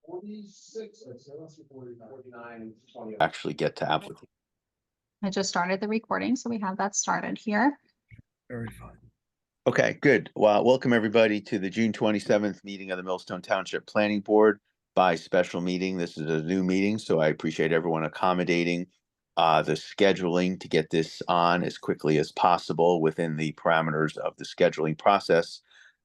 46, let's say, let's see, 49, 20. Actually get to application. I just started the recording, so we have that started here. Very fine. Okay, good. Well, welcome everybody to the June 27th meeting of the Millstone Township Planning Board by special meeting. This is a new meeting, so I appreciate everyone accommodating the scheduling to get this on as quickly as possible within the parameters of the scheduling process.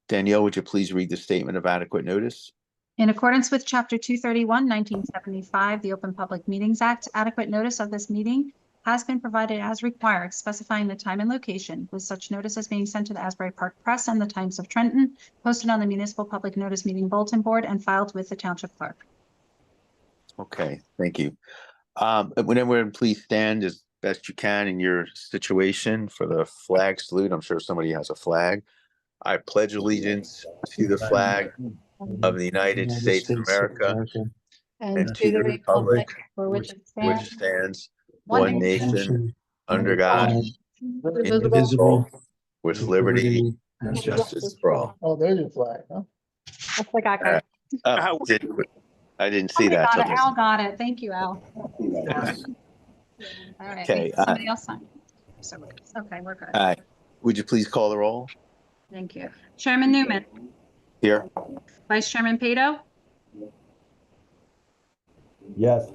Danielle, would you please read the statement of adequate notice? In accordance with Chapter 231, 1975, the Open Public Meetings Act, adequate notice of this meeting has been provided as required, specifying the time and location, with such notices being sent to the Asbury Park Press and the Times of Trenton, posted on the Municipal Public Notice Meeting Bulletin Board, and filed with the Township Clerk. Okay, thank you. Would everyone please stand as best you can in your situation for the flag salute? I'm sure somebody has a flag. I pledge allegiance to the flag of the United States of America and to the republic for which it which stands, stands one one nation, nation under God, indivisible, with liberty and justice for all. Oh, there's your flag, huh? That's the guy. I didn't see Somebody that. got it. Al got it. Thank you, Al. Yes. All right. Okay, Somebody else signed. So we're good. Okay, we're good. All right. Would you please call the roll? Thank you. Chairman Newman, Here. Vice Chairman Pato, Yes.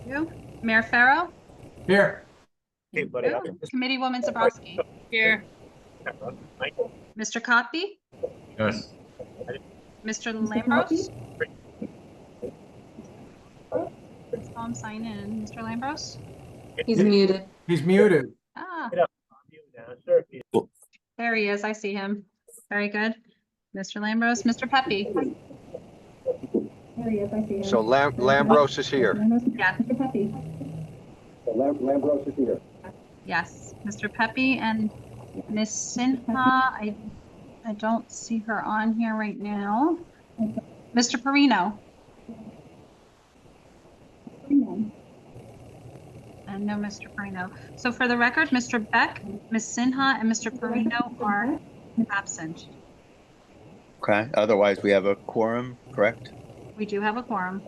you, Mayor Farrow, Here. you. Committeewoman Zabrowski, here. Mr. Cotby, Yes. Mr. Lambros. Let's call him sign in. Mr. Lambros? He's muted. He's muted. Ah, there he is. I see him. Very good. Mr. Lambros, Mr. Pepe. There he is. I see him. So Lambros is here. Yeah. Mr. Pepe. Lambros is here. Yes, Mr. Pepe and Miss Sinha. I don't see her on here right now. Mr. Perino. And no Mr. Perino. So for the record, Mr. Beck, Miss Sinha, and Mr. Perino are absent. Okay. Otherwise, we have a quorum, correct? We do have a quorum.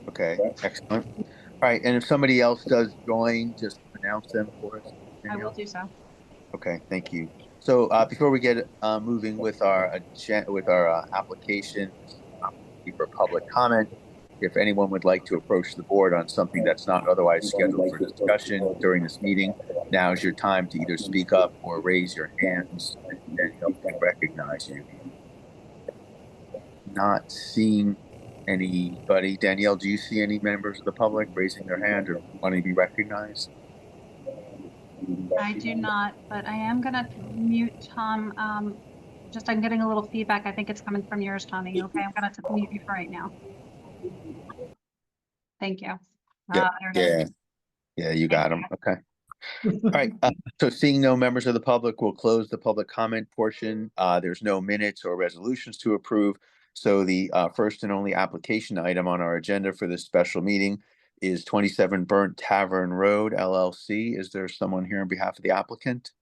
Okay, excellent. All right, and if somebody else does join, just announce them for us. I will do so. Okay, thank you. So before we get moving with our application for public comment, if anyone would like to approach the board on something that's not otherwise scheduled for discussion during this meeting, now is your time to either speak up or raise your hands, and then we can recognize you. Not seeing anybody. Danielle, do you see any members of the public raising their hand or wanting to be recognized? I do not, but I am gonna mute Tom. I'm getting a little feedback. I think it's coming from yours, Tommy. Okay, I'm gonna mute you for right now. Thank you. Yeah, There it is. yeah, you got them. Okay. All right. So seeing no members of the public, we'll close the public comment portion. There's no minutes or resolutions to approve. So the first and only application item on our agenda for this special meeting is 27 Burnt Tavern Road, LLC. Is there someone here on behalf of the applicant?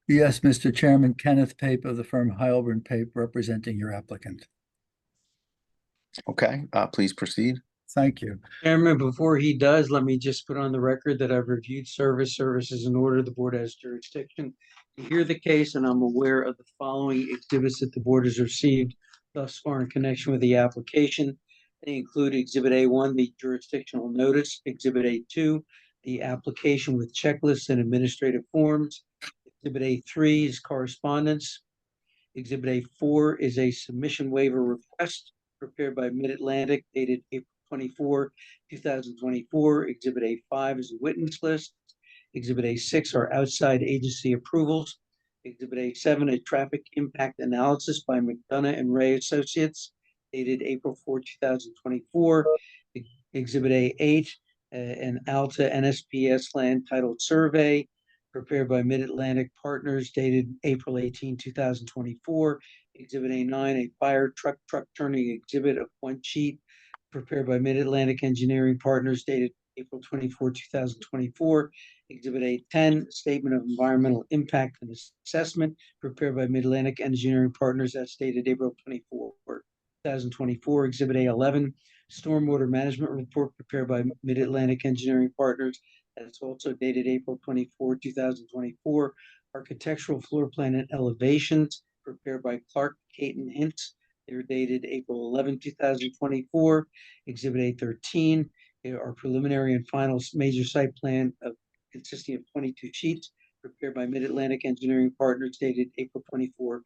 Yes, Mr. Chairman, Kenneth Pape of the firm Heilbrunn Pape, representing your applicant. Okay, please proceed. Thank you. Chairman, before he does, let me just put on the record that I've reviewed services in order. The board has jurisdiction to hear the case, and I'm aware of the following exhibits that the board has received thus far in connection with the application. They include Exhibit A1, the jurisdictional notice, Exhibit A2, the application with checklists and administrative forms, Exhibit A3 is correspondence, Exhibit A4 is a submission waiver request prepared by Mid-Atlantic dated April 24, 2024. Exhibit A5 is a witness list. Exhibit A6 are outside agency approvals. Exhibit A7, a traffic impact analysis by McDonough and Ray Associates, dated April 4, 2024. Exhibit A8, an Alta NSPS land titled survey prepared by Mid-Atlantic Partners, dated April 18, 2024. Exhibit A9, a fire truck turning exhibit of one sheet prepared by Mid-Atlantic Engineering Partners, dated April 24, 2024. Exhibit A10, statement of environmental impact and assessment prepared by Mid-Atlantic Engineering Partners, that's dated April 24, 2024. Exhibit A11, stormwater management report prepared by Mid-Atlantic Engineering Partners. That's also dated April 24, 2024. Architectural floor plan and elevations prepared by Clark Caton Hints. They're dated April 11, 2024. Exhibit A13. They are preliminary and final major site plan consisting of 22 sheets prepared by Mid-Atlantic Engineering Partners dated April 24,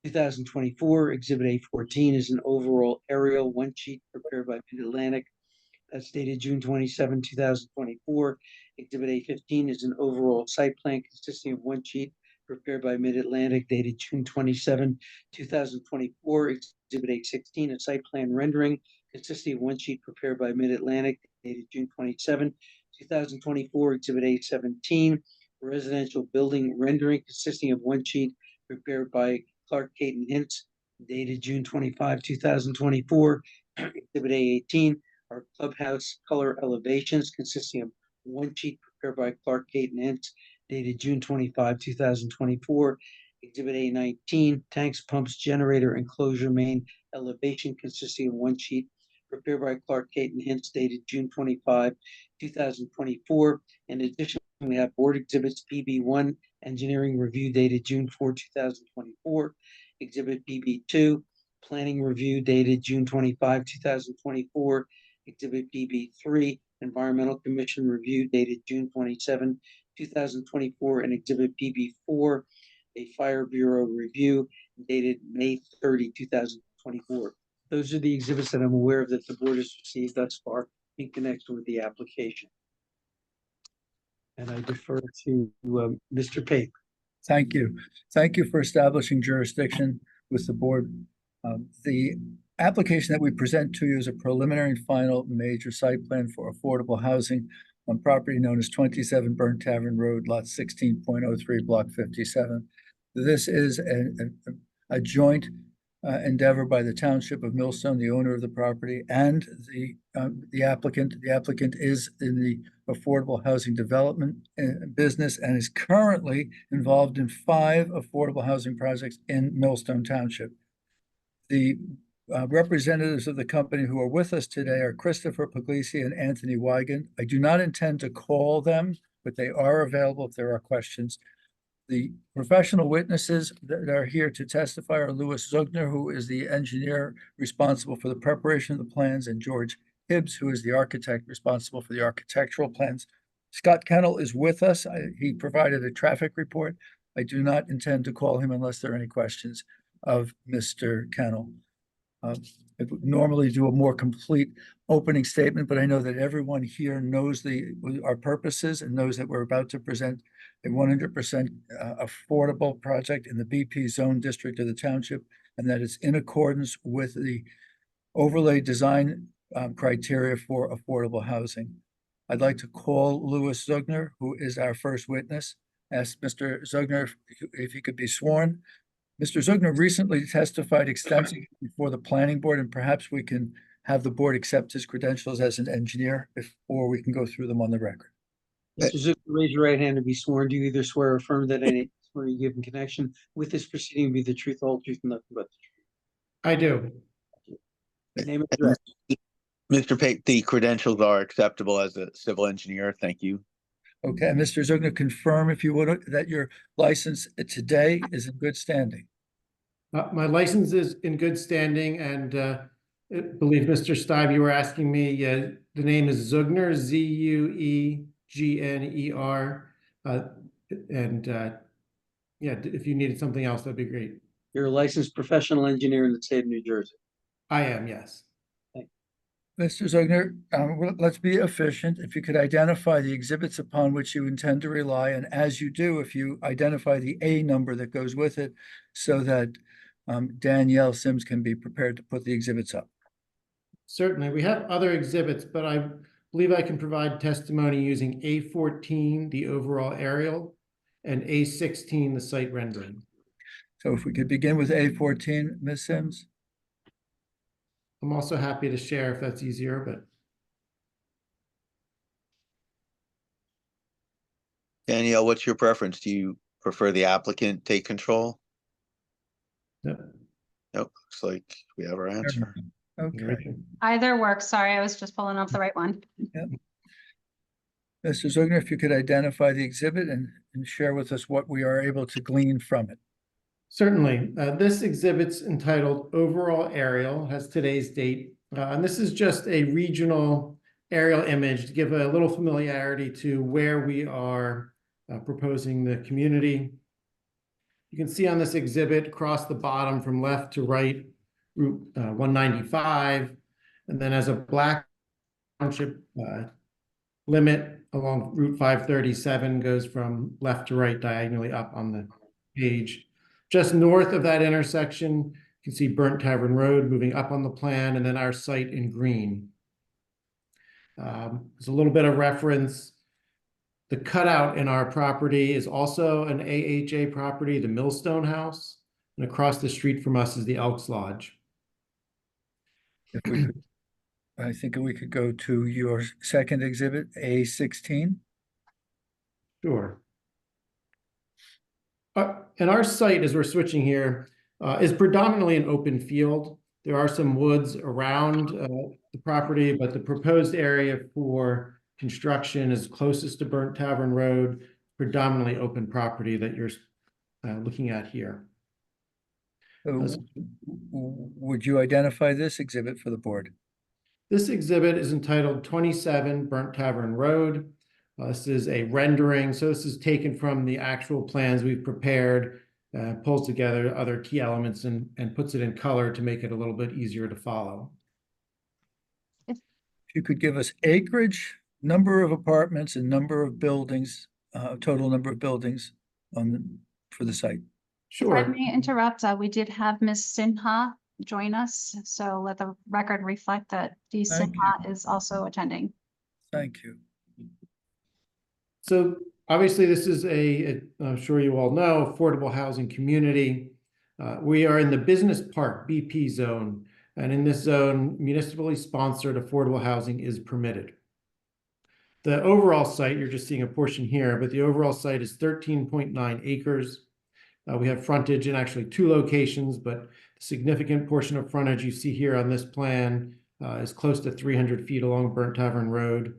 2024. Exhibit A14 is an overall aerial one sheet prepared by Mid-Atlantic. That's dated June 27, 2024. Exhibit A15 is an overall site plan consisting of one sheet prepared by Mid-Atlantic dated June 27, 2024. Exhibit A16, a site plan rendering consisting of one sheet prepared by Mid-Atlantic dated June 27, 2024. Exhibit A17, residential building rendering consisting of one sheet prepared by Clark Caton Hints dated June 25, 2024. Exhibit A18 are clubhouse color elevations consisting of one sheet prepared by Clark Caton Hints dated June 25, 2024. Exhibit A19, tanks, pumps, generator, enclosure main elevation consisting of one sheet prepared by Clark Caton Hints dated June 25, 2024. In addition, we have board exhibits PB1, engineering review dated June 4, 2024. Exhibit PB2, planning review dated June 25, 2024. Exhibit PB3, environmental commission review dated June 27, 2024. And exhibit PB4, a fire bureau review dated May 30, 2024. Those are the exhibits that I'm aware of that the board has received thus far in connection with the application. And I defer to Mr. Pape. Thank you. Thank you for establishing jurisdiction with the board. The application that we present to you is a preliminary and final major site plan for affordable housing on property known as 27 Burnt Tavern Road, lot 16.03, block 57. This is a joint endeavor by the Township of Millstone, the owner of the property, and the applicant. The applicant is in the affordable housing development business and is currently involved in 5 affordable housing projects in Millstone Township. The representatives of the company who are with us today are Christopher Puglisi and Anthony Wigan. I do not intend to call them, but they are available if there are questions. The professional witnesses that are here to testify are Louis Zugner, who is the engineer responsible for the preparation of the plans, and George Hibbs, who is the architect responsible for the architectural plans. Scott Kennel is with us. He provided a traffic report. I do not intend to call him unless there are any questions of Mr. Kennel. I would normally do a more complete opening statement, but I know that everyone here knows our purposes and knows that we're about to present a 100% affordable project in the BP zone district of the township, and that it's in accordance with the overlay design criteria for affordable housing. I'd like to call Louis Zugner, who is our first witness. Ask Mr. Zugner if he could be sworn. Mr. Zugner recently testified extensively before the planning board, and perhaps we can have the board accept his credentials as an engineer, or we can go through them on the record. Mr. Zucker, raise your right hand to be sworn. Do you either swear or affirm that any swear you give in connection with this proceeding be the truth, whole truth, and nothing but the I do. truth? Name and address. Mr. Pape, the credentials are acceptable as a civil engineer. Thank you. Okay, and Mr. Zugner, confirm if you would that your license today is in good standing. My license is in good standing, and I believe Mr. Steib, you were asking me, the name is Zugner, Zuegner. Yeah, if you needed something else, that'd be great. You're a licensed professional engineer in the state of New Jersey. I am, yes. Mr. Zugner, let's be efficient. If you could identify the exhibits upon which you intend to rely, and as you do, if you identify the A number that goes with it, so that Danielle Sims can be prepared to put the exhibits up. Certainly. We have other exhibits, but I believe I can provide testimony using A14, the overall aerial, and A16, the site rendering. So if we could begin with A14, Ms. Sims. I'm also happy to share if that's easier, but Danielle, what's your preference? Do you prefer the applicant take control? no. Nope, looks like we have our answer. Okay. Either works. Sorry, I was just pulling up the right one. Mr. Zugner, if you could identify the exhibit and share with us what we are able to glean from it. Certainly. This exhibit's entitled Overall Aerial, has today's date. And this is just a regional aerial image to give a little familiarity to where we are proposing the community. You can see on this exhibit across the bottom from left to right, Route 195, and then as a black township limit along Route 537 goes from left to right diagonally up on the page. Just north of that intersection, you can see Burnt Tavern Road moving up on the plan, and then our site in green. There's a little bit of reference. The cutout in our property is also an AHA property, the Millstone House, and across the street from us is the Elks Lodge. If we could, I think we could go to your second exhibit, A16. Sure. And our site, as we're switching here, is predominantly an open field. There are some woods around the property, but the proposed area for construction is closest to Burnt Tavern Road, predominantly open property that you're looking at here. Would you identify this exhibit for the board? This exhibit is entitled 27 Burnt Tavern Road. This is a rendering, so this is taken from the actual plans we've prepared, pulls together other key elements and puts it in color to make it a little bit easier to follow. If you could give us acreage, number of apartments and number of buildings, total number of buildings for the site. Sure. Pardon me, interrupt. We did have Ms. Sinha join us, so let the record reflect that Dee Thank Sinha is also attending. Thank you. So obviously this is I'm sure you all know, affordable housing community. We are in the business park BP zone, and in this zone, municipally sponsored affordable housing is permitted. The overall site, you're just seeing a portion here, but the overall site is 13.9 acres. We have frontage in actually 2 locations, but the significant portion of frontage you see here on this plan is close to 300 feet along Burnt Tavern Road.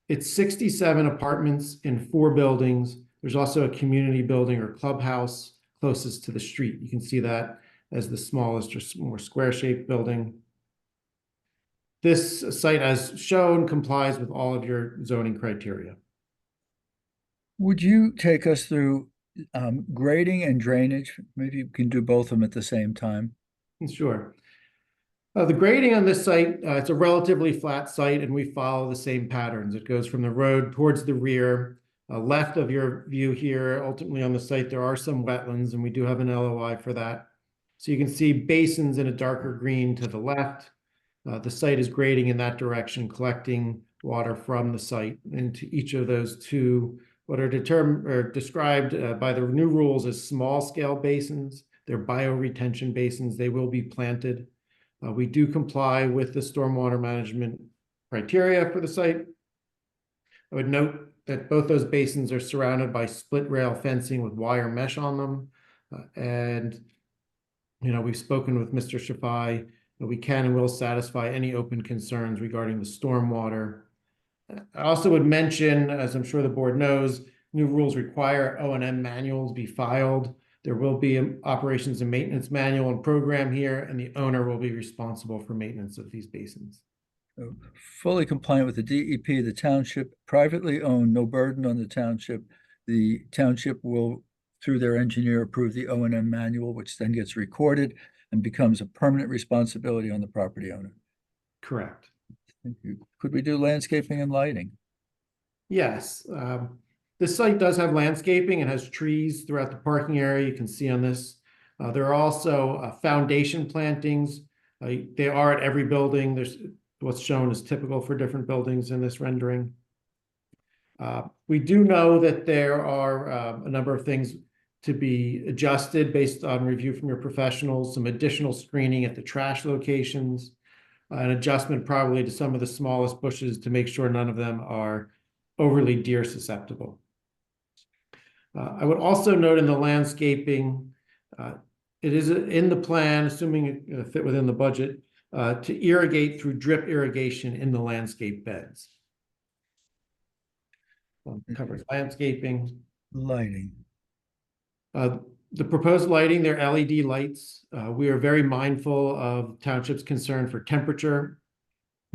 It's 67 apartments in 4 buildings. There's also a community building or clubhouse closest to the street. You can see that as the smallest or more square-shaped building. This site, as shown, complies with all of your zoning criteria. Would you take us through grading and drainage? Maybe you can do both of them at the same time. Sure. The grading on this site, it's a relatively flat site, and we follow the same patterns. It goes from the road towards the rear. Left of your view here, ultimately on the site, there are some wetlands, and we do have an LOI for that. So you can see basins in a darker green to the left. The site is grading in that direction, collecting water from the site into each of those 2, what are described by the new rules as small-scale basins. They're bioretention basins. They will be planted. We do comply with the stormwater management criteria for the site. I would note that both those basins are surrounded by split rail fencing with wire mesh on them. And, we've spoken with Mr. Shafai, that we can and will satisfy any open concerns regarding the stormwater. I also would mention, as I'm sure the board knows, new rules require O&M manuals be filed. There will be an operations and maintenance manual and program here, and the owner will be responsible for maintenance of these basins. Fully compliant with the DEP, the township privately owned, no burden on the township. The township will, through their engineer, approve the O&M manual, which then gets recorded and becomes a permanent responsibility on the property owner. Correct. Thank you. Could we do landscaping and lighting? Yes. This site does have landscaping and has trees throughout the parking area. You can see on this. There are also foundation plantings. They are at every building. There's what's shown is typical for different buildings in this rendering. We do know that there are a number of things to be adjusted based on review from your professionals, some additional screening at the trash locations, an adjustment probably to some of the smallest bushes to make sure none of them are overly deer susceptible. I would also note in the landscaping, it is in the plan, assuming it fit within the budget, to irrigate through drip irrigation in the landscape beds. Covers landscaping. Lighting. The proposed lighting, they're LED lights. We are very mindful of township's concern for temperature,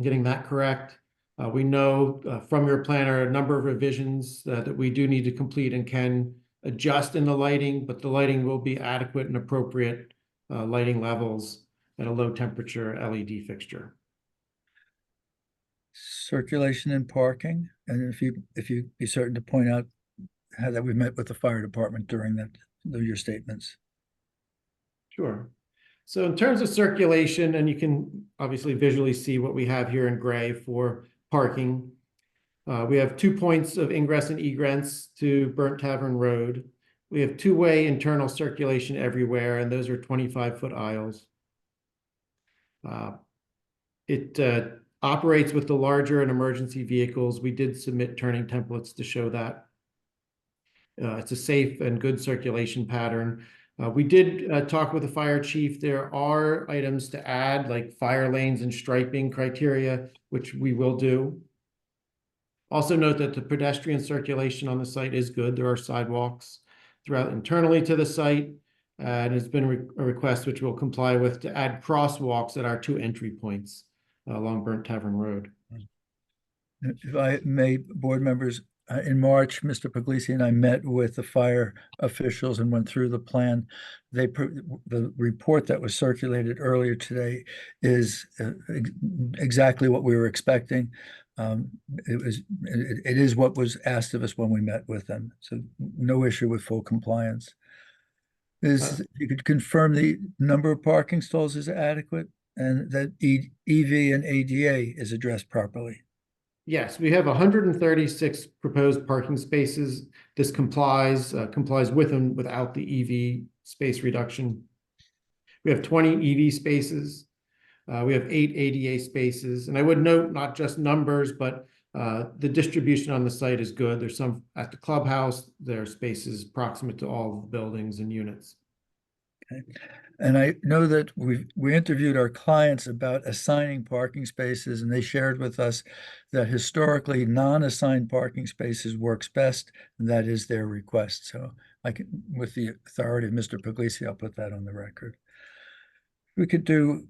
getting that correct. We know from your planner a number of revisions that we do need to complete and can adjust in the lighting, but the lighting will be adequate and appropriate lighting levels at a low temperature LED fixture. Circulation and parking, and if you be certain to point out how that we met with the fire department during your statements. Sure. So in terms of circulation, and you can obviously visually see what we have here in gray for parking. We have 2 points of ingress and egress to Burnt Tavern Road. We have two-way internal circulation everywhere, and those are 25-foot aisles. It operates with the larger and emergency vehicles. We did submit turning templates to show that. It's a safe and good circulation pattern. We did talk with the fire chief. There are items to add, like fire lanes and striping criteria, which we will do. Also note that the pedestrian circulation on the site is good. There are sidewalks throughout internally to the site. And it's been a request which we'll comply with to add crosswalks at our 2 entry points along Burnt Tavern Road. If I may, board members, in March, Mr. Puglisi and I met with the fire officials and went through the plan. The report that was circulated earlier today is exactly what we were expecting. It is what was asked of us when we met with them. So no issue with full compliance. If you could confirm the number of parking stalls is adequate and that EV and ADA is addressed properly. Yes, we have 136 proposed parking spaces. This complies with and without the EV space reduction. We have 20 EV spaces. We have 8 ADA spaces. And I would note not just numbers, but the distribution on the site is good. There's some at the clubhouse. There are spaces proximate to all the buildings and units. Okay. And I know that we interviewed our clients about assigning parking spaces, and they shared with us that historically non-assigned parking spaces works best, and that is their request. So I can, with the authority of Mr. Puglisi, I'll put that on the record. We could do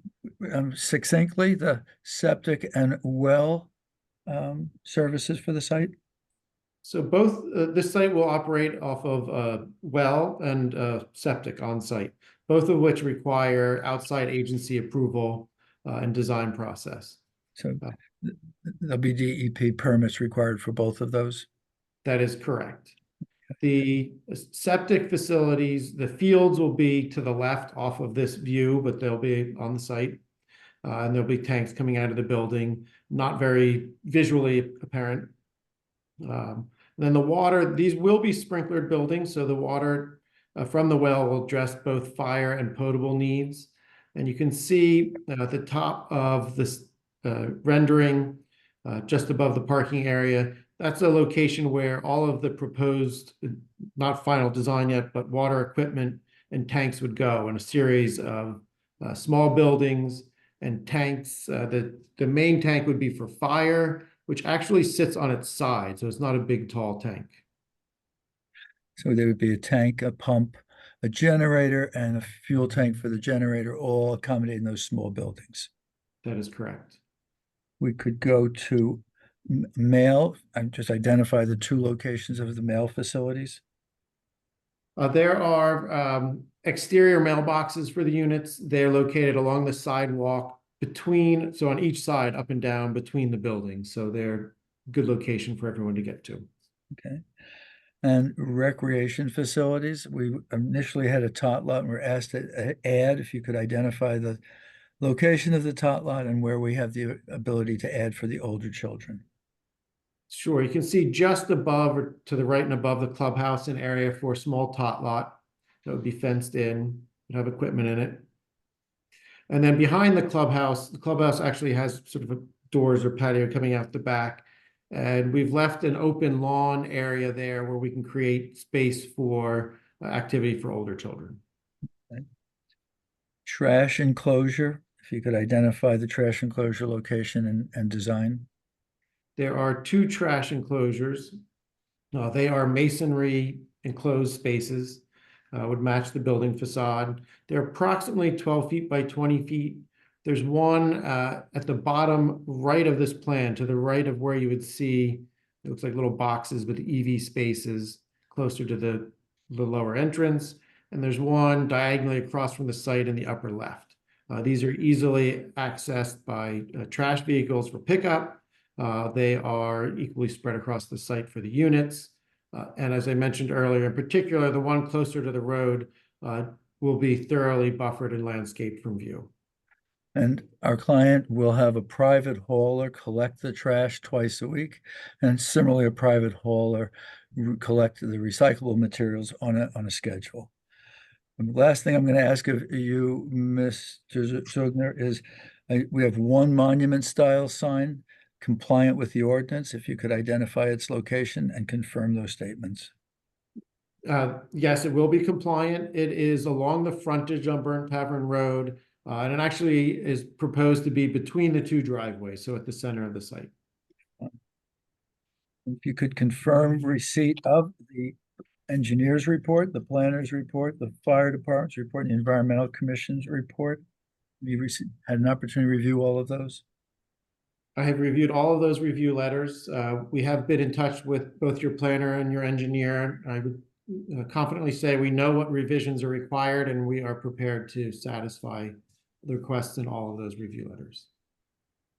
succinctly the septic and well services for the site. So both this site will operate off of well and septic on site, both of which require outside agency approval and design process. So there'll be DEP permits required for both of those? That is correct. The septic facilities, the fields will be to the left off of this view, but they'll be on the site. And there'll be tanks coming out of the building, not very visually apparent. Then the water, these will be sprinklered buildings, so the water from the well will address both fire and potable needs. And you can see at the top of this rendering, just above the parking area, that's a location where all of the proposed, not final design yet, but water equipment and tanks would go in a series of small buildings and tanks. The main tank would be for fire, which actually sits on its side, so it's not a big, tall tank. So there would be a tank, a pump, a generator, and a fuel tank for the generator, all accommodating those small buildings. That is correct. We could go to mail and just identify the 2 locations of the mail facilities. There are exterior mailboxes for the units. They're located along the sidewalk between, so on each side, up and down between the buildings. So they're good location for everyone to get to. Okay. And recreation facilities, we initially had a tot lot and we're asked to add, if you could identify the location of the tot lot and where we have the ability to add for the older children. Sure, you can see just above or to the right and above the clubhouse an area for a small tot lot that would be fenced in, would have equipment in it. And then behind the clubhouse actually has sort of doors or patio coming out the back. And we've left an open lawn area there where we can create space for activity for older children. Okay. Trash enclosure, If you could identify the trash enclosure location and design. There are two trash enclosures. They are masonry enclosed spaces, would match the building facade. They're approximately 12 feet by 20 feet. There's one at the bottom right of this plan, to the right of where you would see, it looks like little boxes with EV spaces closer to the lower entrance. And there's one diagonally across from the site in the upper left. These are easily accessed by trash vehicles for pickup. They are equally spread across the site for the units. And as I mentioned earlier, in particular, the one closer to the road will be thoroughly buffered and landscaped from view. And our client will have a private hauler collect the trash twice a week, and similarly, a private hauler collect the recyclable materials on a schedule. And the last thing I'm going to ask of you, Mr. Zogner, is we have one monument style sign compliant with the ordinance. If you could identify its location and confirm those statements. Yes, it will be compliant. It is along the frontage on Burnt Tavern Road, and it actually is proposed to be between the two driveways, so at the center of the site. If you could confirm receipt of the engineer's report, the planner's report, the fire department's report, and the environmental commission's report. Have you had an opportunity to review all of those? I have reviewed all of those review letters. We have been in touch with both your planner and your engineer. I would confidently say we know what revisions are required, and we are prepared to satisfy the requests in all of those review letters.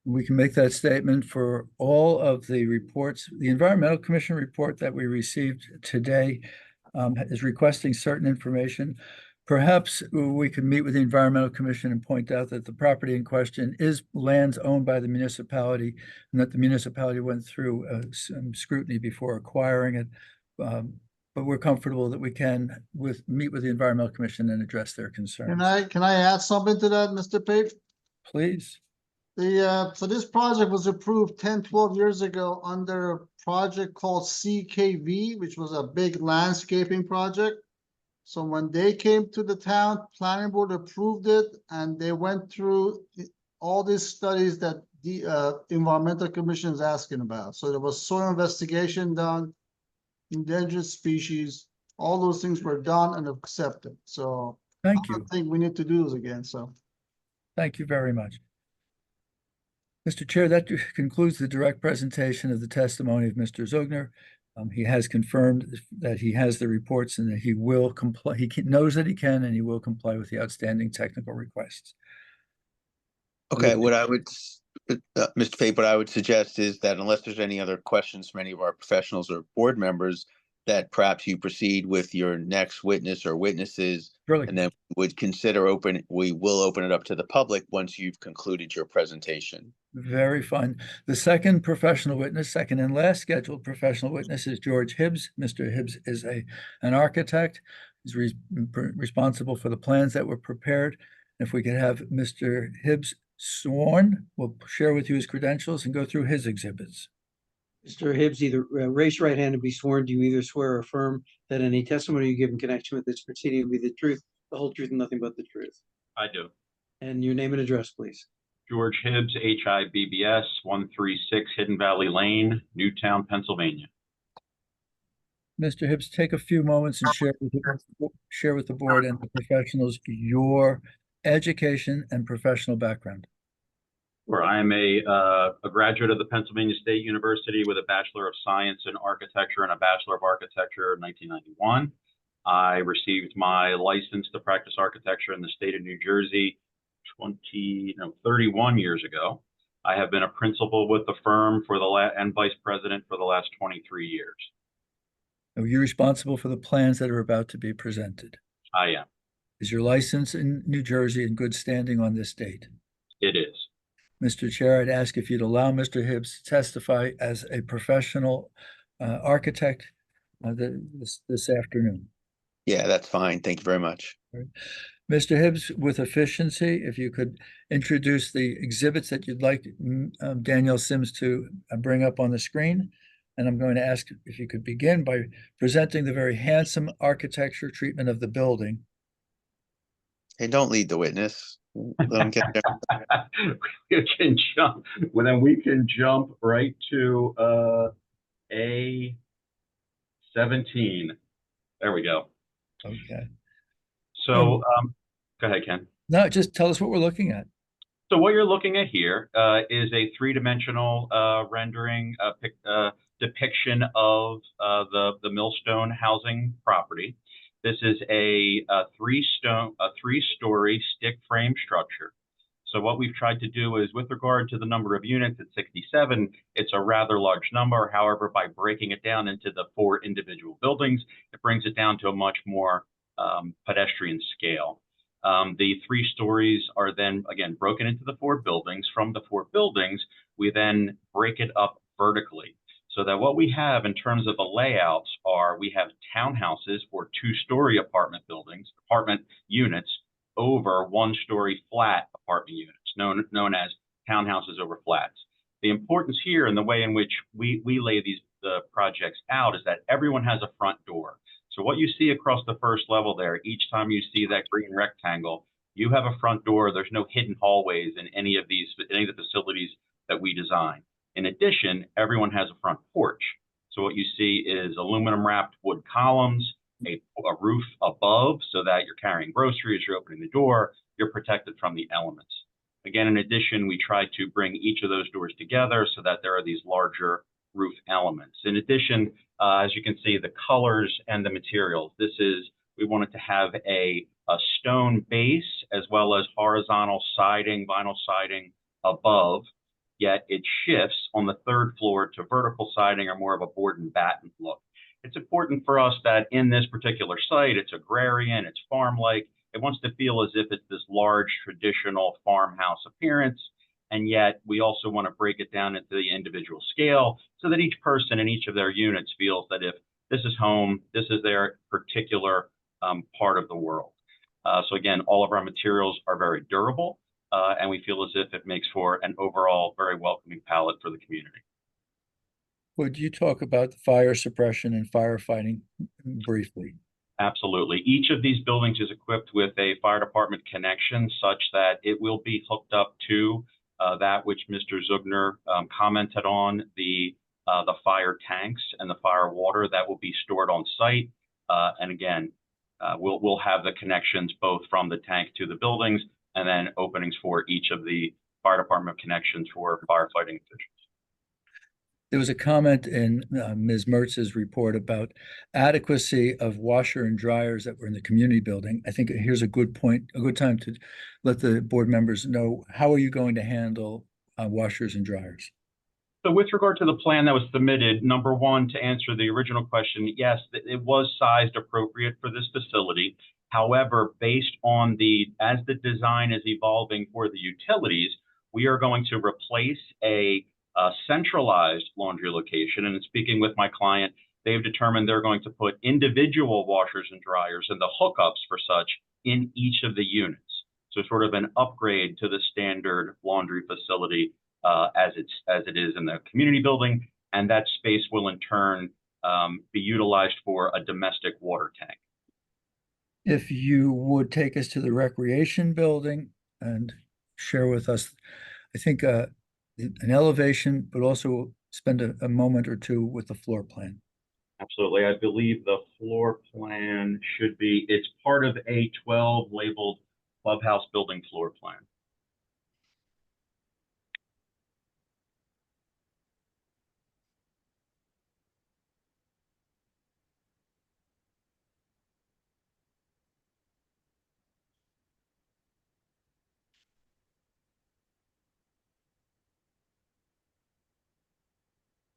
We can make that statement for all of the reports. The Environmental Commission report that we received today is requesting certain information. Perhaps we could meet with the Environmental Commission and point out that the property in question is lands owned by the municipality, and that the municipality went through some scrutiny before acquiring it. But we're comfortable that we can meet with the Environmental Commission and address their concerns. Can I add something to that, Mr. Page? Please. So this project was approved 10, 12 years ago under a project called CKV, which was a big landscaping project. So when they came to the town, planning board approved it, and they went through all these studies that the environmental commission is asking about. So there was soil investigation done, endangered species, all those things were done and accepted. So Thank I you. don't think we need to do this again, so. Thank you very much. Mr. Chair, that concludes the direct presentation of the testimony of Mr. Zogner. He has confirmed that he has the reports and that he will comply. He knows that he can, and he will comply with the outstanding technical requests. Okay, what I would, Mr. Pape, what I would suggest is that unless there's any other questions from any of our professionals or board members, that perhaps you proceed with your next witness or witnesses, Surely. and then would consider we will open it up to the public once you've concluded your presentation. Very fine. The second professional witness, second and last scheduled professional witness, is George Hibbs. Mr. Hibbs is an architect. He's responsible for the plans that were prepared. If we could have Mr. Hibbs sworn, we'll share with you his credentials and go through his exhibits. Mr. Hibbs, either raise your right hand and be sworn. Do you either swear or affirm that any testimony you give in connection with this proceeding will be the truth, the whole truth, and nothing but the truth? I do. And your name and address, please. George Hibbs, HIBBS, 136 Hidden Valley Lane, Newtown, Pennsylvania. Mr. Hibbs, take a few moments and share with the board and the professionals your education and professional background. Where I am a graduate of the Pennsylvania State University with a Bachelor of Science in Architecture and a Bachelor of Architecture in 1991. I received my license to practice architecture in the state of New Jersey 31 years ago. I have been a principal with the firm and vice president for the last 23 years. Are you responsible for the plans that are about to be presented? I am. Is your license in New Jersey in good standing on this date? It is. Mr. Chair, I'd ask if you'd allow Mr. Hibbs to testify as a professional architect this afternoon. Yeah, that's fine. Thank you very much. Mr. Hibbs, with efficiency, if you could introduce the exhibits that you'd like Danielle Sims to bring up on the screen. And I'm going to ask if you could begin by presenting the very handsome architecture treatment of the building. Hey, don't lead the witness. Let them get there. We can jump, well, then we can jump right to, A17. There we go. Okay. So, go ahead, Ken. No, just tell us what we're looking at. So what you're looking at here is a three-dimensional rendering, depiction of the Millstone housing property. This is a three-story stick frame structure. So what we've tried to do is, with regard to the number of units at 67, it's a rather large number. However, by breaking it down into the 4 individual buildings, it brings it down to a much more pedestrian scale. The 3 stories are then, again, broken into the 4 buildings. From the 4 buildings, we then break it up vertically. So that what we have in terms of the layouts are, we have townhouses or 2-story apartment units over 1-story flat apartment units, known as townhouses over flats. The importance here and the way in which we lay the projects out is that everyone has a front door. So what you see across the first level there, each time you see that green rectangle, you have a front door. There's no hidden hallways in any of the facilities that we design. In addition, everyone has a front porch. So what you see is aluminum wrapped wood columns, a roof above so that you're carrying groceries, you're opening the door, you're protected from the elements. Again, in addition, we try to bring each of those doors together so that there are these larger roof elements. In addition, as you can see, the colors and the materials, we wanted to have a stone base as well as horizontal siding, vinyl siding above, yet it shifts on the 3rd floor to vertical siding or more of a board and batten look. It's important for us that in this particular site, it's agrarian, it's farm-like. It wants to feel as if it's this large traditional farmhouse appearance. And yet we also want to break it down into the individual scale so that each person in each of their units feels that if this is home, this is their particular part of the world. So again, all of our materials are very durable, and we feel as if it makes for an overall very welcoming palette for the community. Would you talk about the fire suppression and firefighting briefly? Absolutely. Each of these buildings is equipped with a fire department connection such that it will be hooked up to that which Mr. Zugner commented on, the fire tanks and the fire water that will be stored on site. And again, we'll have the connections both from the tank to the buildings and then openings for each of the fire department connections for firefighting officials. There was a comment in Ms. Mertz's report about adequacy of washer and dryers that were in the community building. I think here's a good point, a good time to let the board members know, how are you going to handle washers and dryers? So with regard to the plan that was submitted, number one, to answer the original question, yes, it was sized appropriate for this facility. However, based on as the design is evolving for the utilities, we are going to replace a centralized laundry location. And in speaking with my client, they've determined they're going to put individual washers and dryers and the hookups for such in each of the units. So sort of an upgrade to the standard laundry facility as it is in the community building. And that space will in turn be utilized for a domestic water tank. If you would take us to the recreation building and share with us, I think, an elevation, but also spend a moment or two with the floor plan. Absolutely. I believe the floor plan it's part of A12 labeled clubhouse building floor plan.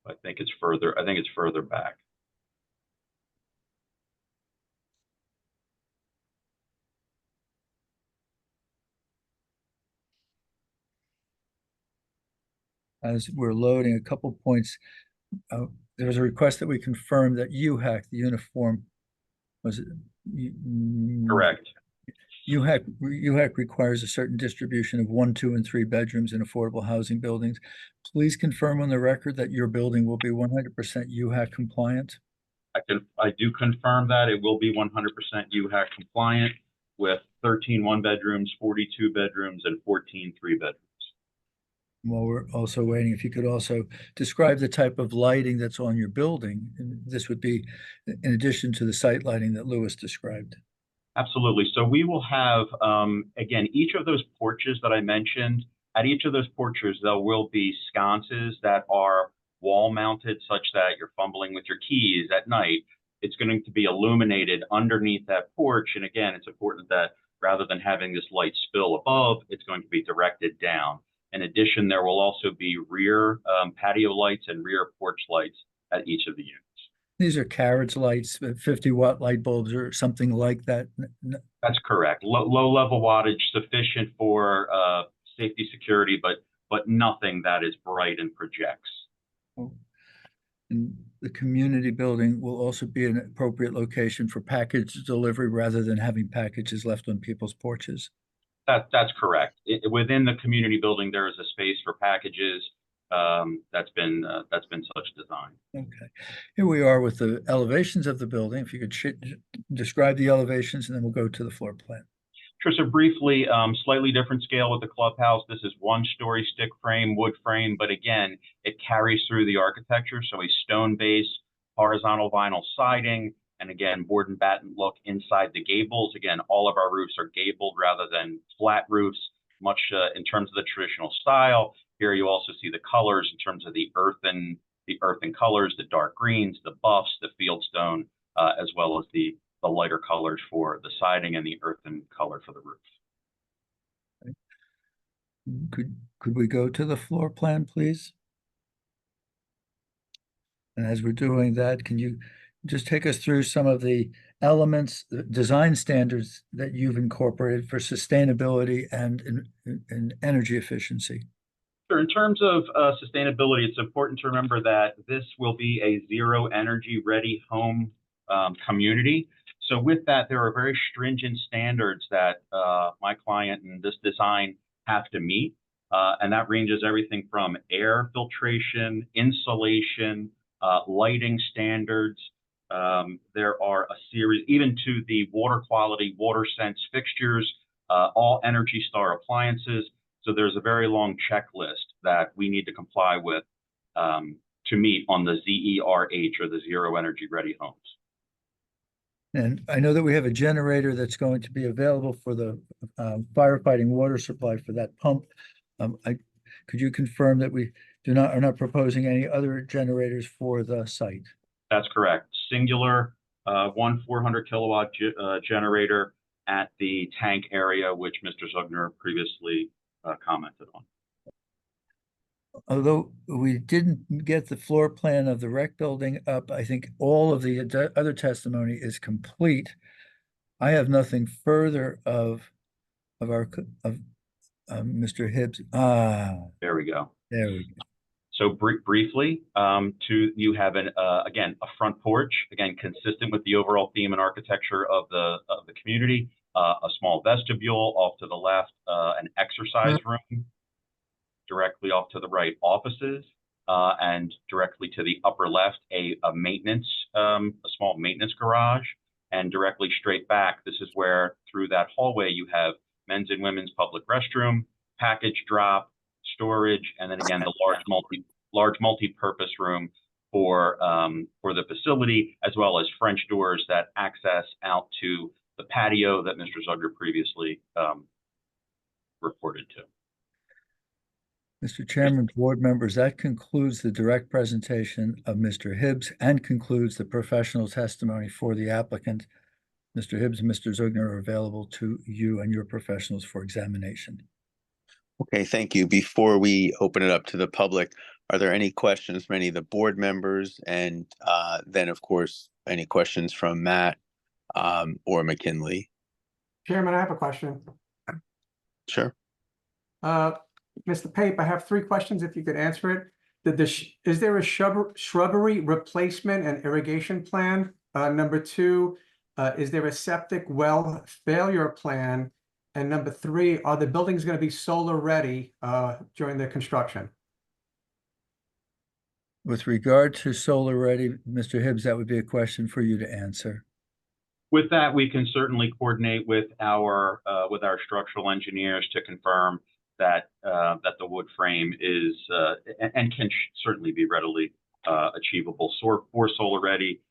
I think it's further back. As we're loading a couple points, there was a request that we confirm that UHAC, the uniform, was it? Correct. UHAC requires a certain distribution of 1, 2, and 3 bedrooms in affordable housing buildings. Please confirm on the record that your building will be 100% UHAC compliant. I do confirm that it will be 100% UHAC compliant. with 13 one-bedrooms, 42 bedrooms, and 14 three-bedrooms. While we're also waiting, if you could also describe the type of lighting that's on your building. And this would be in addition to the site lighting that Louis described. Absolutely. So we will have, again, each of those porches that I mentioned, at each of those porches, there will be sconces that are wall mounted such that you're fumbling with your keys at night. It's going to be illuminated underneath that porch. And again, it's important that rather than having this light spill above, it's going to be directed down. In addition, there will also be rear patio lights and rear porch lights at each of the units. These are carriage lights, 50-watt light bulbs or something like that. That's correct. Low level wattage, sufficient for safety, security, but nothing that is bright and projects. And the community building will also be an appropriate location for package delivery rather than having packages left on people's porches. That's correct. Within the community building, there is a space for packages. That's been such design. Okay, here we are with the elevations of the building. If you could describe the elevations, and then we'll go to the floor plan. Sure. So briefly, slightly different scale with the clubhouse. This is 1-story stick frame, wood frame, but again, it carries through the architecture. So a stone base, horizontal vinyl siding, and again, board and batten look inside the gables. Again, all of our roofs are gabled rather than flat roofs, much in terms of the traditional style. Here you also see the colors in terms of the earthen colors, the dark greens, the buffs, the fieldstone, as well as the lighter colors for the siding and the earthen color for the roof. Could we go to the floor plan, please? And as we're doing that, can you just take us through some of the elements, the design standards that you've incorporated for sustainability and energy efficiency? Sure. In terms of sustainability, it's important to remember that this will be a zero energy ready home community. So with that, there are very stringent standards that my client and this design have to meet. And that ranges everything from air filtration, insulation, lighting standards. There are a series, even to the water quality, WaterSense fixtures, all Energy Star appliances. So there's a very long checklist that we need to comply with to meet on the ZERH, or the Zero Energy Ready Homes. And I know that we have a generator that's going to be available for the firefighting water supply for that pump. Could you confirm that we are not proposing any other generators for the site? That's correct. Singular, 400 kilowatt generator at the tank area, which Mr. Zugner previously commented on. Although we didn't get the floor plan of the rec building up, I think all of the other testimony is complete. I have nothing further of Mr. Hibbs. There we go. There we go. So briefly, you have again a front porch, again consistent with the overall theme and architecture of the community. A small vestibule off to the left, an exercise room. Directly off to the right, offices, and directly to the upper left, a small maintenance garage, and directly straight back, this is where through that hallway you have men's and women's public restroom, package drop, storage, and then again the large multi-purpose room for the facility, as well as French doors that access out to the patio that Mr. Zugner previously reported to. Mr. Chairman, board members, that concludes the direct presentation of Mr. Hibbs and concludes the professional testimony for the applicant. Mr. Hibbs and Mr. Zugner are available to you and your professionals for examination. Okay, thank you. Before we open it up to the public, are there any questions from any of the board members? And then, of course, any questions from Matt or McKinley? Chairman, I have a question. Sure. Mr. Pape, I have 3 questions if you could answer it. Is there a shrubbery replacement and irrigation plan? Number 2, is there a septic well failure plan? And number 3, are the buildings going to be solar ready during the construction? With regard to solar ready, Mr. Hibbs, that would be a question for you to answer. with that, we can certainly coordinate with our structural engineers to confirm that the wood frame is and can certainly be readily achievable for solar ready.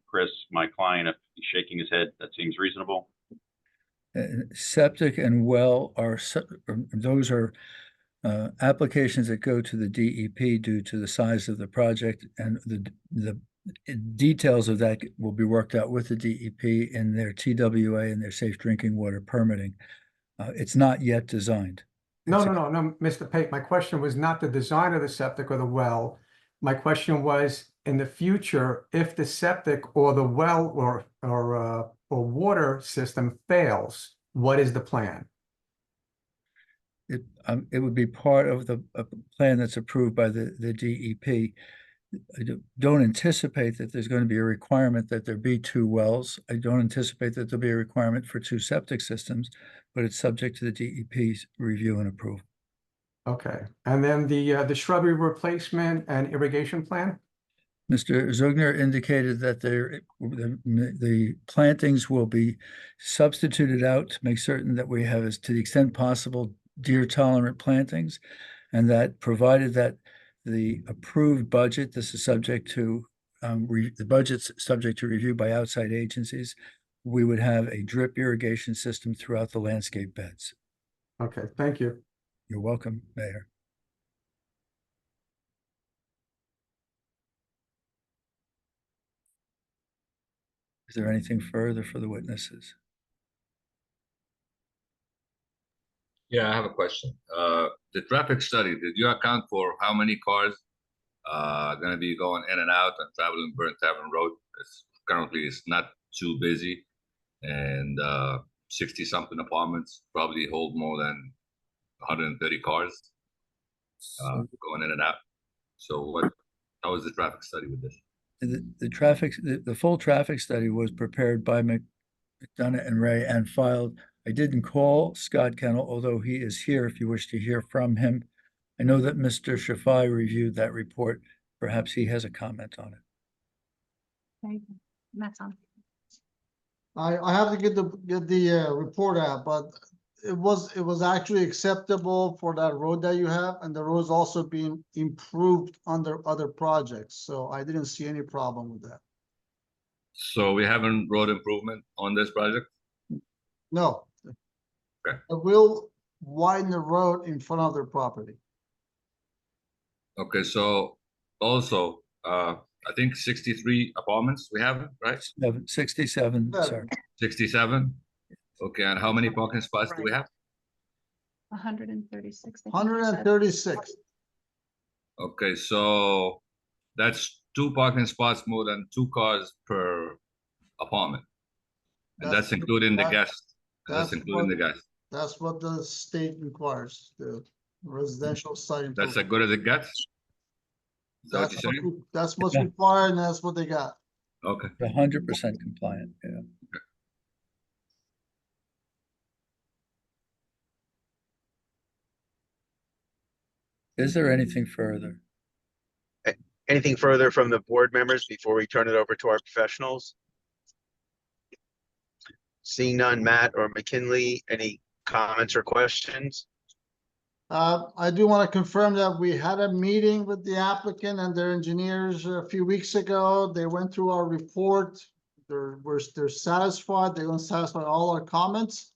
Chris, my client, if he's shaking his head, that seems reasonable. Septic and well those are applications that go to the DEP due to the size of the project, and the details of that will be worked out with the DEP in their TWA and their safe drinking water permitting. It's not yet designed. No, Mr. Pape, my question was not the design of the septic or the well. My question was, in the future, if the septic or the well or water system fails, what is the plan? It would be part of the plan that's approved by the DEP. I don't anticipate that there's going to be a requirement that there be 2 wells. I don't anticipate that there'll be a requirement for 2 septic systems, but it's subject to the DEP's review and approval. Okay, and then the shrubbery replacement and irrigation plan? Mr. Zugner indicated that the plantings will be substituted out to make certain that we have, as to the extent possible, deer tolerant plantings, and that provided that the approved budget, this is subject to the budget's subject to review by outside agencies, we would have a drip irrigation system throughout the landscape beds. Okay, thank you. You're welcome, Mayor. Is there anything further for the witnesses? Yeah, I have a question. The traffic study, did you account for how many cars gonna be going in and out and traveling Burnt Tavern Road? Currently it's not too busy, and 60-something apartments probably hold more than 130 cars going in and out. So how is the traffic study with this? The full traffic study was prepared by McDonough and Ray and filed. I didn't call Scott Kennel, although he is here if you wish to hear from him. I know that Mr. Shafai reviewed that report. Perhaps he has a comment on it. Okay, that's on. I have to get the report out, but it was actually acceptable for that road that you have, and the road's also being improved under other projects, so I didn't see any problem with that. So we haven't road improvement on this project? No. Okay. It will widen the road in front of their property. Okay, so also, I think 63 apartments we have, right? 67, Yeah. sorry. 67? Okay, and how many parking spots do we have? 136. I think you said. 136. Okay, so that's 2 parking spots more than 2 cars per apartment. And that's including the guests. That's including the guests. That's what the state requires, the residential site. That's as good as it gets? Is that what you're saying? That's what's required, and that's what they got. Okay. 100% compliant, yeah. Is there anything further? Anything further from the board members before we turn it over to our professionals? Seeing none, Matt or McKinley, any comments or questions? I do want to confirm that we had a meeting with the applicant and their engineers a few weeks ago. They went through our report. They're satisfied. They're going to satisfy all our comments.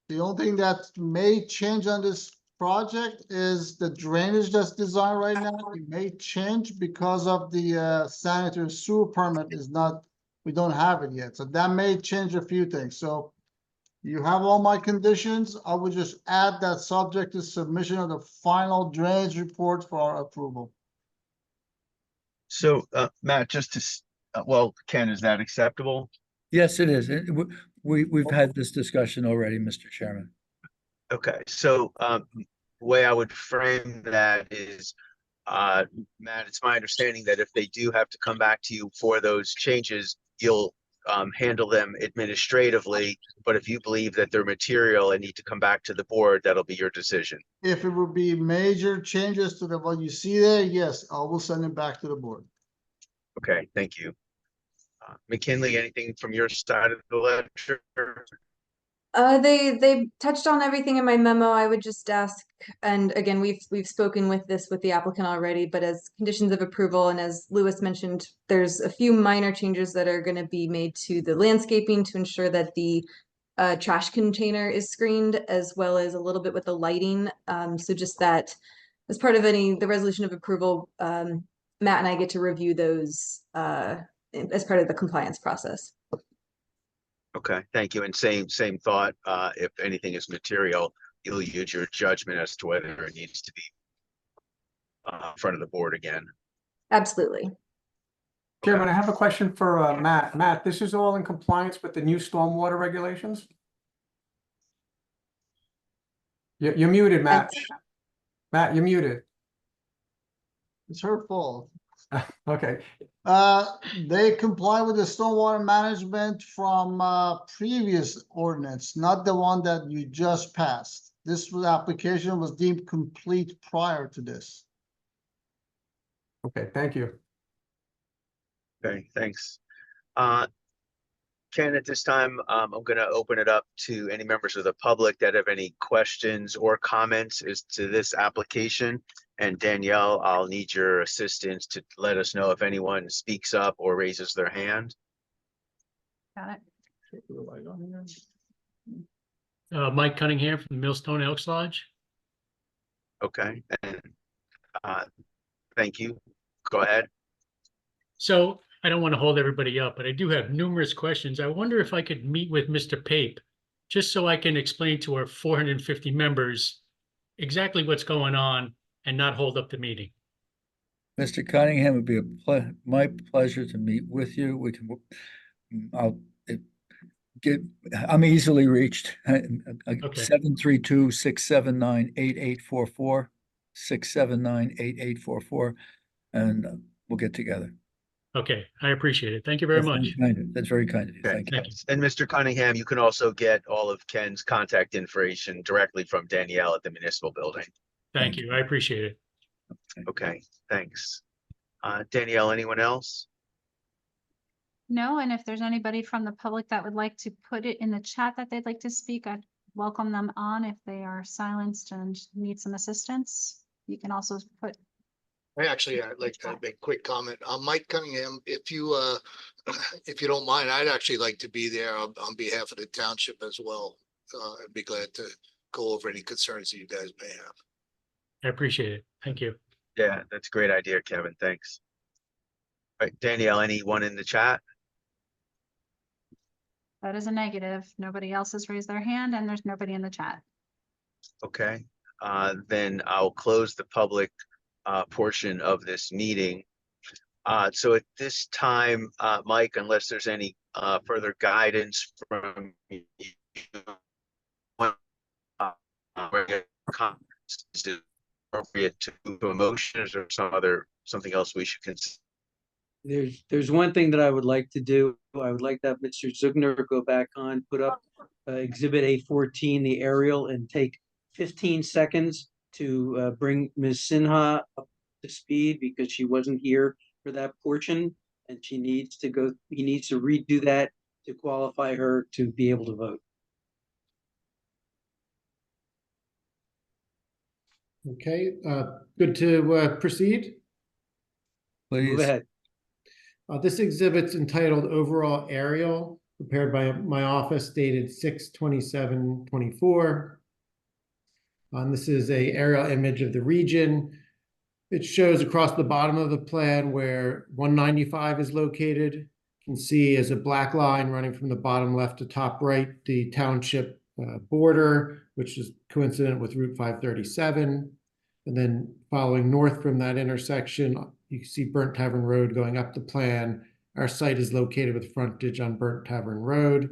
The only thing that may change on this project is the drainage that's designed right now. It may change because of the sanitary sewer permit is not, we don't have it yet. So that may change a few things. So you have all my conditions. I would just add that subject to submission of the final drainage report for our approval. So, Matt, just to, well, Ken, is that acceptable? Yes, it is. We've had this discussion already, Mr. Chairman. Okay, so the way I would frame that is, Matt, it's my understanding that if they do have to come back to you for those changes, you'll handle them administratively, but if you believe that they're material and need to come back to the board, that'll be your decision. If it would be major changes to what you see there, yes, I will send it back to the board. Okay, thank you. McKinley, anything from your side of the ledger? They touched on everything in my memo. I would just ask, and again, we've spoken with the applicant already, but as conditions of approval, and as Louis mentioned, there's a few minor changes that are gonna be made to the landscaping to ensure that the trash container is screened, as well as a little bit with the lighting. So just that as part of the resolution of approval, Matt and I get to review those as part of the compliance process. Okay, thank you. And same thought, if anything is material, you'll use your judgment as to whether it needs to be in front of the board again. Absolutely. Chairman, I have a question for Matt. Matt, this is all in compliance with the new stormwater regulations? You're muted, Matt. Matt, you're muted. It's her fault. Okay, They comply with the stormwater management from previous ordinance, not the one that you just passed. This application was deemed complete prior to this. okay, thank you. Okay, thanks. Ken, at this time, I'm going to open it up to any members of the public that have any questions or comments as to this application. And Danielle, I'll need your assistance to let us know if anyone speaks up or raises their hand. Got it. Mike Cunningham from the Millstone Elks Lodge. Okay, and thank you. Go ahead. So I don't want to hold everybody up, but I do have numerous questions. I wonder if I could meet with Mr. Pape, just so I can explain to our 450 members exactly what's going on and not hold up the meeting. Mr. Cunningham, it'd be my pleasure to meet with you. We can, I'm easily reached. 732-679-8844, 679-8844, and we'll get together. Okay, I appreciate it. Thank you very much. That's very kind of you. Okay. Thank you. And Mr. Cunningham, you can also get all of Ken's contact information directly from Danielle at the municipal building. Thank you. I appreciate it. Okay, thanks. Danielle, anyone else? No, and if there's anybody from the public that would like to put it in the chat that they'd like to speak, I'd welcome them on. If they are silenced and need some assistance, you can also put. I'd like to make a quick comment. Mike Cunningham, if you don't mind, I'd actually like to be there on behalf of the township as well. I'd be glad to go over any concerns that you guys may have. I appreciate it. Thank you. Yeah, that's a great idea, Kevin. Thanks. All right, Danielle, anyone in the chat? That is a negative. Nobody else has raised their hand and there's nobody in the chat. Okay, then I'll close the public portion of this meeting. So at this time, Mike, unless there's any further guidance from you, is it appropriate to move to a motion? Is there something else we should consider? There's one thing that I would like to do. I would like to have Mr. Zugner go back on, put up Exhibit A14, the aerial, and take 15 seconds to bring Ms. Sinha up to speed, because she wasn't here for that portion, and he needs to redo that to qualify her to be able to vote. Okay, good to proceed. Please. Move ahead. This exhibit's entitled Overall Aerial, prepared by my office, dated 6/27/24. This is an aerial image of the region. It shows across the bottom of the plan where 195 is located. You can see as a black line running from the bottom left to top right, the township border, which is coincident with Route 537. And then following north from that intersection, you can see Burnt Tavern Road going up the plan. Our site is located with frontage on Burnt Tavern Road. I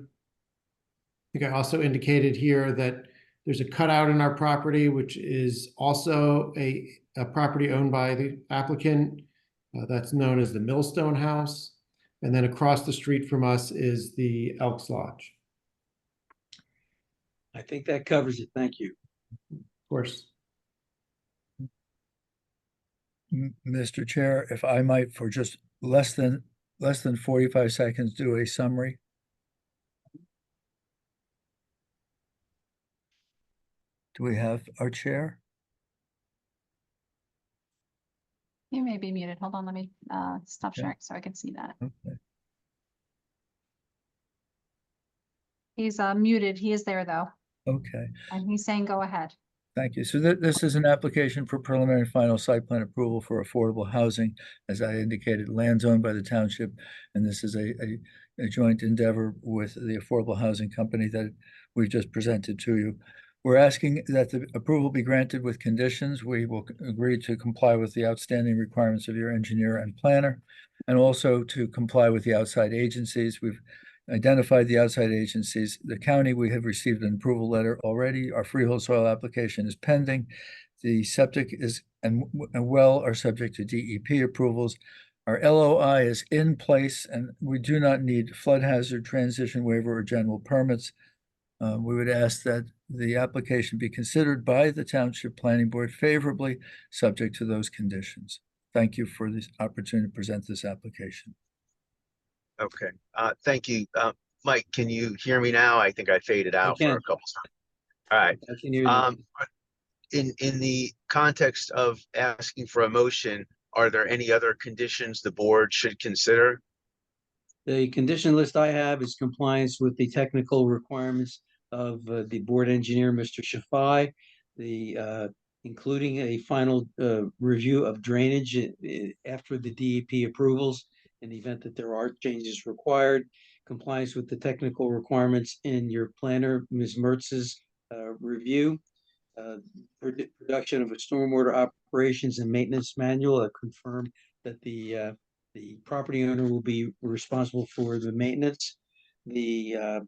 think I also indicated here that there's a cutout in our property, which is also a property owned by the applicant. That's known as the Millstone House. And then across the street from us is the Elks Lodge. I think that covers it. Thank you. Of course. Mr. Chair, if I might, for just less than less than 45 seconds, do a summary. Do we have our chair? You may be muted. Hold on, let me stop Okay. sharing so I can see that. Okay. He's muted. He is there though, Okay. and he's saying go ahead. Thank you. So this is an application for preliminary and final site plan approval for affordable housing. As I indicated, lands owned by the township, and this is a joint endeavor with the Affordable Housing Company that we've just presented to you. We're asking that the approval be granted with conditions. We will agree to comply with the outstanding requirements of your engineer and planner, and also to comply with the outside agencies. We've identified the outside agencies. The county, we have received an approval letter already. Our freehold soil application is pending. The septic is and well are subject to DEP approvals. Our LOI is in place, and we do not need flood hazard transition waiver or general permits. We would ask that the application be considered by the Township Planning Board favorably, subject to those conditions. Thank you for this opportunity to present this application. Okay, thank you. Mike, can you hear me now? I think I faded out for can. a couple times. All right. I can hear you. In the context of asking for a motion, are there any other conditions the board should consider? The condition list I have is compliance with the technical requirements of the board engineer, Mr. Shafai, including a final review of drainage after the DEP approvals in the event that there are changes required, compliance with the technical requirements in your planner, Ms. Mertz's review, production of a stormwater operations and maintenance manual. I confirm that the property owner will be responsible for the maintenance, the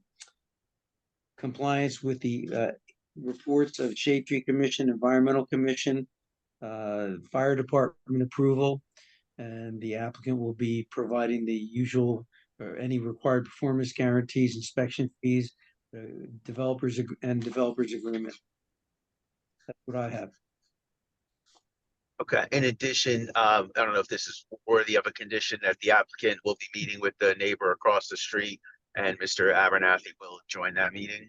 compliance with the reports of Shade Tree Commission, Environmental Commission, Fire Department approval, and the applicant will be providing the usual or any required performance guarantees, inspection fees, developers agreement. That's what I have. Okay, in addition, I don't know if this is worthy of a condition that the applicant will be meeting with the neighbor across the street and Mr. Abernathy will join that meeting.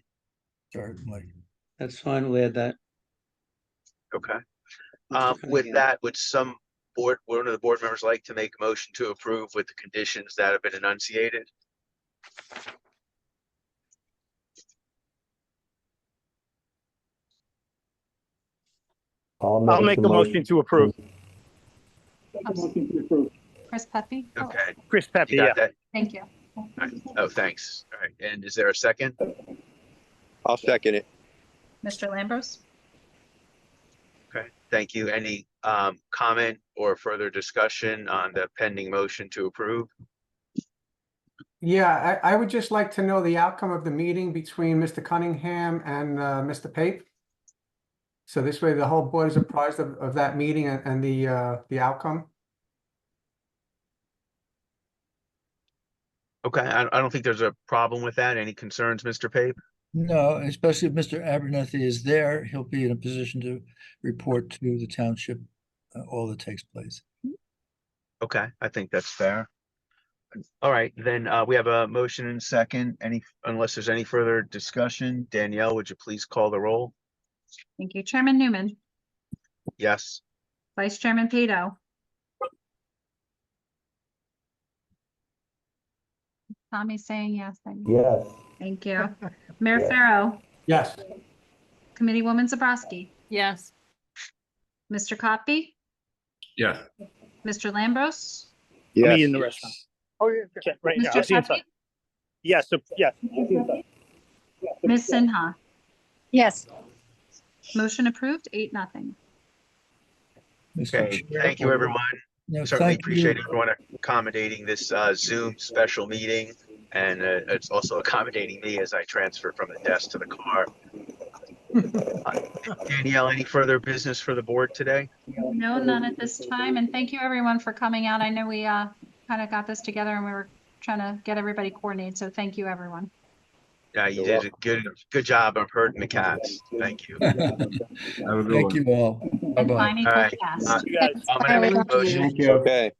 Certainly. That's fine. We'll add that. Okay. Mr. With Cunningham. that, would one of the board members like to make a motion to approve with the conditions that have been enunciated? I'll make a motion to approve. Chris Pepe? Oh, Okay, Chris you Pepe, got that? thank you. All right. Oh, thanks. All right, and is there a second? I'll second it. Mr. Lambros? Okay, thank you. Any comment or further discussion on the pending motion to approve? Yeah, I would just like to know the outcome of the meeting between Mr. Cunningham and Mr. Pape. So this way the whole board is apprised of that meeting and the outcome. Okay, I don't think there's a problem with that. Any concerns, Mr. Pape? No, especially if Mr. Abernathy is there, he'll be in a position to report to the township all that takes place. Okay, I think that's fair. All right, then we have a motion and second. Unless there's any further discussion, Danielle, would you please call the roll? Thank you. Chairman Newman, Yes. Vice Chairman Pato. Tommy's saying yes. Yes. Thank you. Mayor Farrow, Yes. Committeewoman Zabrowski, Yes. Mr. Copy, Yes. Mr. Lambros, Yes. In the restaurant. Oh, yeah, okay, right now. Mr. Pepe, Yes, yes. Ms. Sinha. Yes. Motion approved, 8-0. Mr. Okay, Chair, thank you, everyone. no, Certainly thank you. appreciate everyone accommodating this Zoom special meeting. And it's also accommodating me as I transfer from the desk to the car. Danielle, any further business for the board today? No, none at this time. And thank you everyone for coming out. I know we kind of got this together and we were trying to get everybody coordinated. So thank you, everyone. Yeah, you did a good job of herding the cats. Thank you. Have a good Thank one. you all. And Bye-bye. finding All right. fast. I'm gonna make a motion. Okay.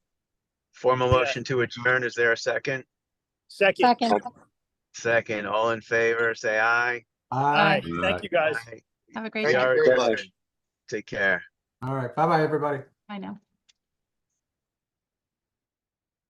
Formal Yeah. motion to adjourn. Is there a second? Second. Second, all in favor, say aye. Aye. Thank you, guys. Aye. Have a great We night. are Very adjourned. much. Take care. All right, bye-bye, everybody. I know.